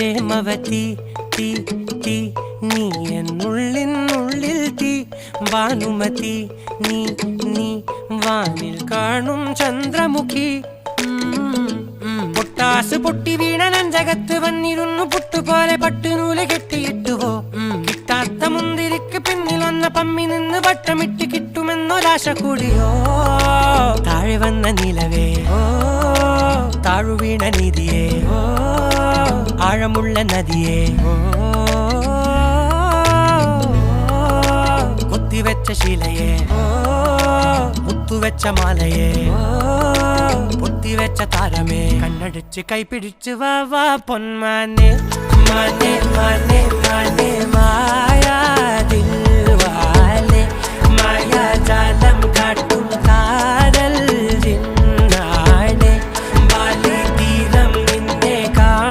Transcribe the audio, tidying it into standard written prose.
പ്രേമവതി തീ തീ നീ എന്നുള്ളിനുള്ളിൽ തീ ഭാനുമതി നീ നീ വാനിൽ കാണും ചന്ദ്രമുഖി പൊട്ടാസ് പൊട്ടി വീണ നെഞ്ചകത്ത് വന്നിരുന്നു പുട്ടുപോലെ പട്ടുനൂല് കെട്ടിയിട്ടുവോ കിട്ടാത്ത മുന്തിരിക്ക് പിന്നിൽ വന്ന പമ്മി നിന്ന് വട്ടമിട്ട് കിട്ടുമെന്നൊരാശ കൂടിയോ താഴെ വന്ന നിലവേ താഴു വീണ നിധിയേ ആഴമുള്ള നദിയേ കൊത്തിവെച്ച ശിലയേ മുത്തുവെച്ച മാലയേ പൊത്തിവെച്ച താരമേ കണ്ണടിച്ച് കൈപിടിച്ച് വാ വാ പൊന്മാനെ മാനെ മാനെ മാനെ മായാ ദിൽവാലെ മായാജാലം കാട്ടി